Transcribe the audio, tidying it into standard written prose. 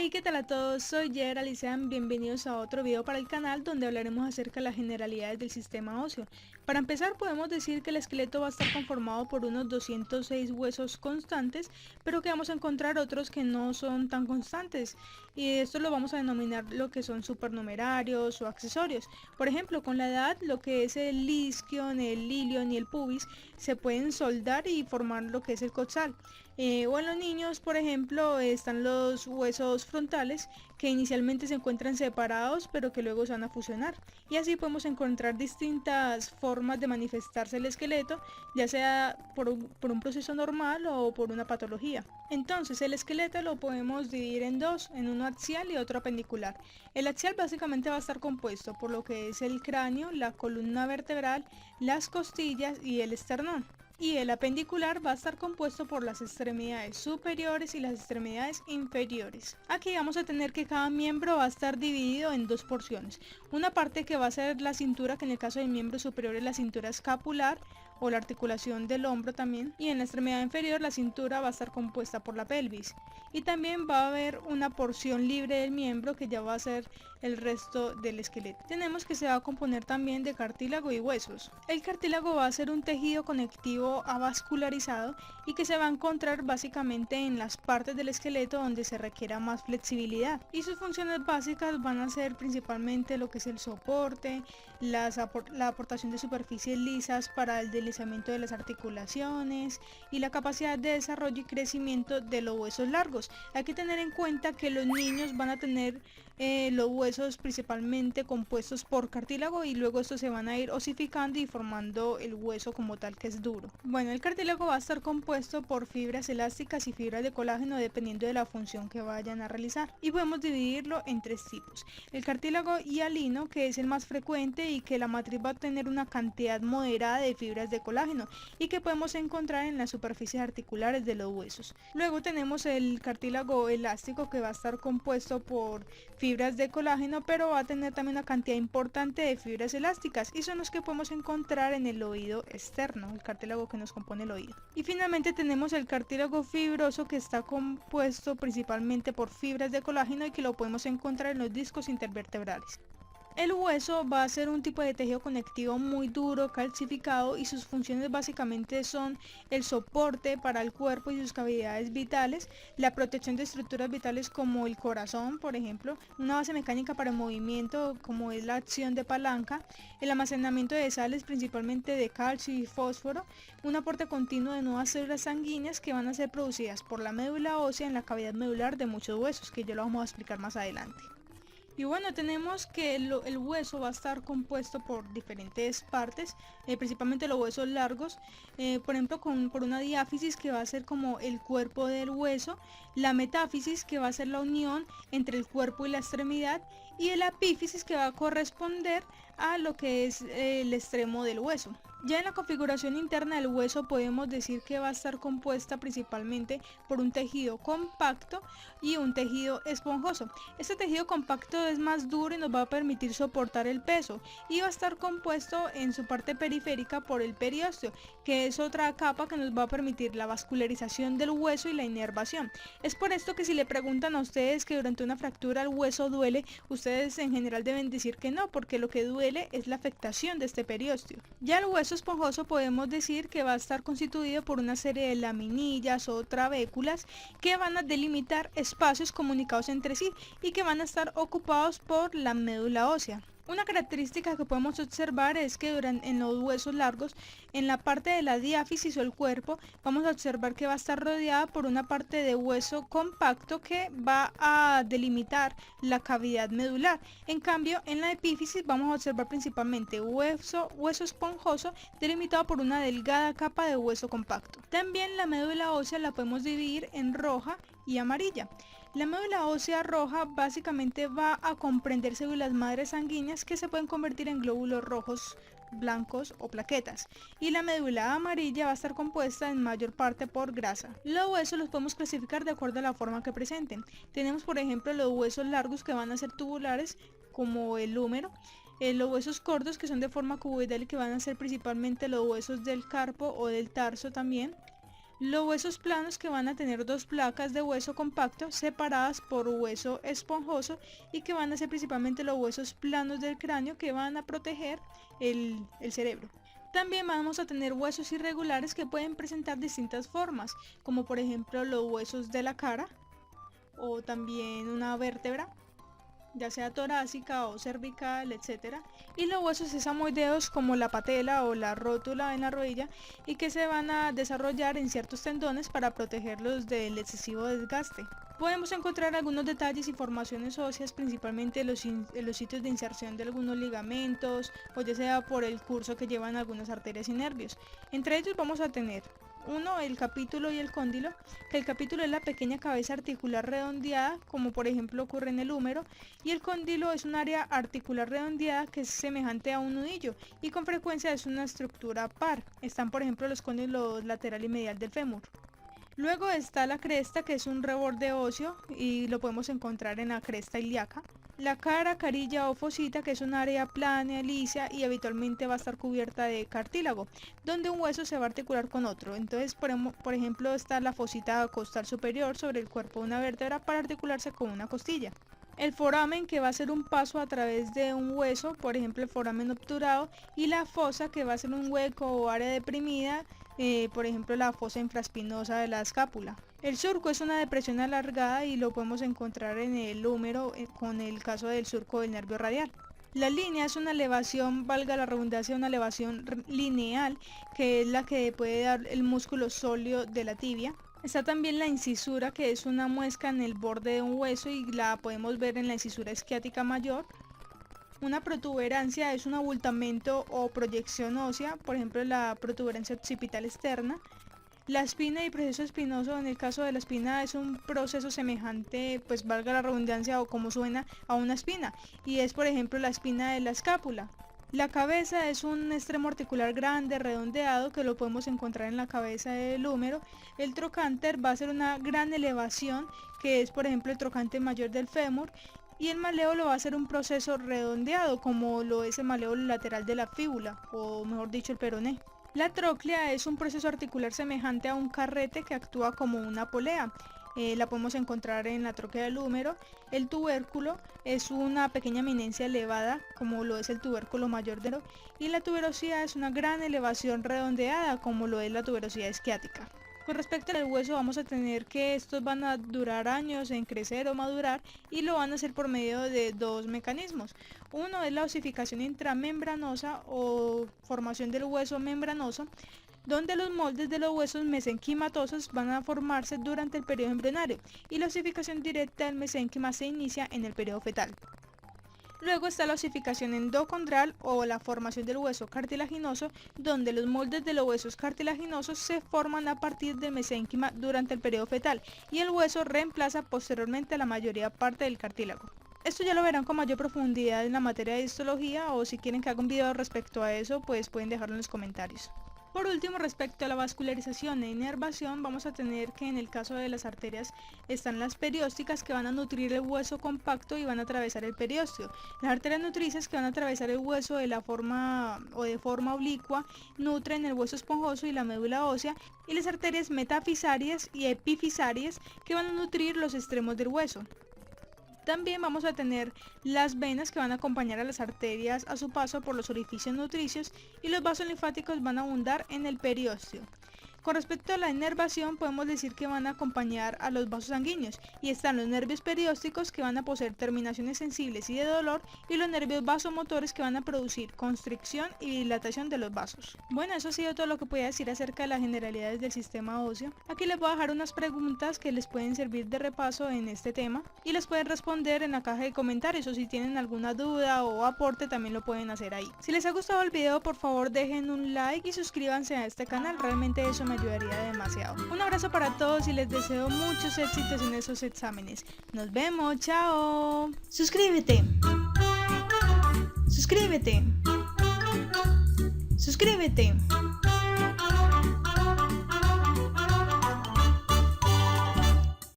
Hey, ¿qué tal a todos? Soy Gerald y sean bienvenidos a otro video para el canal donde hablaremos acerca de las generalidades del sistema óseo. Para empezar, podemos decir que el esqueleto va a estar conformado por unos 206 huesos constantes, pero que vamos a encontrar otros que no son tan constantes, y esto lo vamos a denominar lo que son supernumerarios o accesorios. Por ejemplo, con la edad, lo que es el isquion, el ilion y el pubis se pueden soldar y formar lo que es el coxal. O en los niños, por ejemplo, están los huesos frontales que inicialmente se encuentran separados pero que luego se van a fusionar, y así podemos encontrar distintas formas de manifestarse el esqueleto, ya sea por un proceso normal o por una patología. Entonces el esqueleto lo podemos dividir en dos, en uno axial y otro apendicular. El axial básicamente va a estar compuesto por lo que es el cráneo, la columna vertebral, las costillas y el esternón. Y el apendicular va a estar compuesto por las extremidades superiores y las extremidades inferiores. Aquí vamos a tener que cada miembro va a estar dividido en dos porciones. Una parte que va a ser la cintura, que en el caso del miembro superior es la cintura escapular o la articulación del hombro también, y en la extremidad inferior la cintura va a estar compuesta por la pelvis, y también va a haber una porción libre del miembro que ya va a ser el resto del esqueleto. Tenemos que se va a componer también de cartílago y huesos. El cartílago va a ser un tejido conectivo avascularizado y que se va a encontrar básicamente en las partes del esqueleto donde se requiera más flexibilidad, y sus funciones básicas van a ser principalmente lo que es el soporte, la aportación de superficies lisas para el deslizamiento de las articulaciones y la capacidad de desarrollo y crecimiento de los huesos largos. Hay que tener en cuenta que los niños van a tener los huesos principalmente compuestos por cartílago, y luego estos se van a ir osificando y formando el hueso como tal, que es duro. Bueno, el cartílago va a estar compuesto por fibras elásticas y fibras de colágeno dependiendo de la función que vayan a realizar, y podemos dividirlo en tres tipos: el cartílago hialino, que es el más frecuente y que la matriz va a tener una cantidad moderada de fibras de colágeno y que podemos encontrar en las superficies articulares de los huesos. Luego tenemos el cartílago elástico, que va a estar compuesto por fibras de colágeno, pero va a tener también una cantidad importante de fibras elásticas, y son los que podemos encontrar en el oído externo, el cartílago que nos compone el oído. Y finalmente tenemos el cartílago fibroso, que está compuesto principalmente por fibras de colágeno y que lo podemos encontrar en los discos intervertebrales. El hueso va a ser un tipo de tejido conectivo muy duro, calcificado, y sus funciones básicamente son el soporte para el cuerpo y sus cavidades vitales, la protección de estructuras vitales como el corazón, por ejemplo, una base mecánica para el movimiento como es la acción de palanca, el almacenamiento de sales principalmente de calcio y fósforo, un aporte continuo de nuevas células sanguíneas que van a ser producidas por la médula ósea en la cavidad medular de muchos huesos, que ya lo vamos a explicar más adelante. Y bueno, tenemos que el hueso va a estar compuesto por diferentes partes, principalmente los huesos largos, por ejemplo por una diáfisis, que va a ser como el cuerpo del hueso, la metáfisis, que va a ser la unión entre el cuerpo y la extremidad, y el apífisis, que va a corresponder a lo que es el extremo del hueso. Ya en la configuración interna del hueso podemos decir que va a estar compuesta principalmente por un tejido compacto y un tejido esponjoso. Este tejido compacto es más duro y nos va a permitir soportar el peso, y va a estar compuesto en su parte periférica por el periósteo, que es otra capa que nos va a permitir la vascularización del hueso y la inervación. Es por esto que si le preguntan a ustedes que durante una fractura el hueso duele, ustedes en general deben decir que no, porque lo que duele es la afectación de este periósteo. Ya el hueso esponjoso podemos decir que va a estar constituido por una serie de laminillas o trabéculas que van a delimitar espacios comunicados entre sí y que van a estar ocupados por la médula ósea. Una característica que podemos observar es que en los huesos largos, en la parte de la diáfisis o el cuerpo, vamos a observar que va a estar rodeada por una parte de hueso compacto que va a delimitar la cavidad medular. En cambio, en la epífisis vamos a observar principalmente hueso esponjoso delimitado por una delgada capa de hueso compacto. También la médula ósea la podemos dividir en roja y amarilla. La médula ósea roja básicamente va a comprender células madres sanguíneas que se pueden convertir en glóbulos rojos, blancos o plaquetas, y la médula amarilla va a estar compuesta en mayor parte por grasa. Los huesos los podemos clasificar de acuerdo a la forma que presenten. Tenemos por ejemplo los huesos largos, que van a ser tubulares como el húmero, los huesos cortos, que son de forma cuboidal y que van a ser principalmente los huesos del carpo o del tarso también. Los huesos planos que van a tener dos placas de hueso compacto separadas por hueso esponjoso y que van a ser principalmente los huesos planos del cráneo que van a proteger el cerebro. También vamos a tener huesos irregulares que pueden presentar distintas formas, como por ejemplo los huesos de la cara o también una vértebra, ya sea torácica o cervical, etc. Y los huesos sesamoideos como la patela o la rótula en la rodilla y que se van a desarrollar en ciertos tendones para protegerlos del excesivo desgaste. Podemos encontrar algunos detalles y formaciones óseas, principalmente en los sitios de inserción de algunos ligamentos o ya sea por el curso que llevan algunas arterias y nervios. Entre ellos vamos a tener uno, el capítulo y el cóndilo, que el capítulo es la pequeña cabeza articular redondeada, como por ejemplo ocurre en el húmero, y el cóndilo es un área articular redondeada que es semejante a un nudillo y con frecuencia es una estructura par. Están por ejemplo los cóndilos lateral y medial del fémur. Luego está la cresta, que es un reborde óseo y lo podemos encontrar en la cresta ilíaca. La cara, carilla o fosita, que es un área plana, lisa y habitualmente va a estar cubierta de cartílago, donde un hueso se va a articular con otro. Entonces, por ejemplo, está la fosita costal superior sobre el cuerpo de una vértebra para articularse con una costilla. El foramen, que va a ser un paso a través de un hueso, por ejemplo el foramen obturado, y la fosa, que va a ser un hueco o área deprimida, por ejemplo la fosa infraespinosa de la escápula. El surco es una depresión alargada y lo podemos encontrar en el húmero con el caso del surco del nervio radial. La línea es una elevación, valga la redundancia, una elevación lineal, que es la que puede dar el músculo sóleo de la tibia. Está también la incisura, que es una muesca en el borde de un hueso y la podemos ver en la incisura isquiática mayor. Una protuberancia es un abultamiento o proyección ósea, por ejemplo la protuberancia occipital externa. La espina y proceso espinoso, en el caso de la espina es un proceso semejante, pues valga la redundancia o como suena, a una espina, y es por ejemplo la espina de la escápula. La cabeza es un extremo articular grande, redondeado, que lo podemos encontrar en la cabeza del húmero. El trocánter va a ser una gran elevación, que es por ejemplo el trocánter mayor del fémur, y el maléolo va a ser un proceso redondeado, como lo es el maléolo lateral de la fíbula, o mejor dicho el peroné. La tróclea es un proceso articular semejante a un carrete que actúa como una polea. La podemos encontrar en la tróquea del húmero. El tubérculo es una pequeña eminencia elevada, como lo es el tubérculo mayor del húmero, y la tuberosidad es una gran elevación redondeada, como lo es la tuberosidad isquiática. Con respecto al hueso, vamos a tener que estos van a durar años en crecer o madurar y lo van a hacer por medio de dos mecanismos. Uno es la osificación intramembranosa o formación del hueso membranoso, donde los moldes de los huesos mesenquimatosos van a formarse durante el periodo embrionario y la osificación directa del mesénquima se inicia en el periodo fetal. Luego está la osificación endocondral o la formación del hueso cartilaginoso, donde los moldes de los huesos cartilaginosos se forman a partir del mesénquima durante el periodo fetal y el hueso reemplaza posteriormente a la mayoría parte del cartílago. Esto ya lo verán con mayor profundidad en la materia de histología, o si quieren que haga un video respecto a eso, pues pueden dejarlo en los comentarios. Por último, respecto a la vascularización e inervación, vamos a tener que en el caso de las arterias están las periósticas, que van a nutrir el hueso compacto y van a atravesar el periósteo. Las arterias nutricias, que van a atravesar el hueso de forma oblicua, nutren el hueso esponjoso y la médula ósea, y las arterias metafisarias y epifisarias, que van a nutrir los extremos del hueso. También vamos a tener las venas, que van a acompañar a las arterias a su paso por los orificios nutricios, y los vasos linfáticos van a abundar en el periósteo. Con respecto a la inervación, podemos decir que van a acompañar a los vasos sanguíneos, y están los nervios periósticos, que van a poseer terminaciones sensibles y de dolor, y los nervios vasomotores, que van a producir constricción y dilatación de los vasos. Bueno, eso ha sido todo lo que podía decir acerca de las generalidades del sistema óseo. Aquí les voy a dejar unas preguntas que les pueden servir de repaso en este tema, y les pueden responder en la caja de comentarios, o si tienen alguna duda o aporte también lo pueden hacer ahí. Si les ha gustado el video, por favor dejen un like y suscríbanse a este canal, realmente eso me ayudaría demasiado. Un abrazo para todos y les deseo muchos éxitos en esos exámenes. Nos vemos, chao. Suscríbete. Suscríbete. Suscríbete.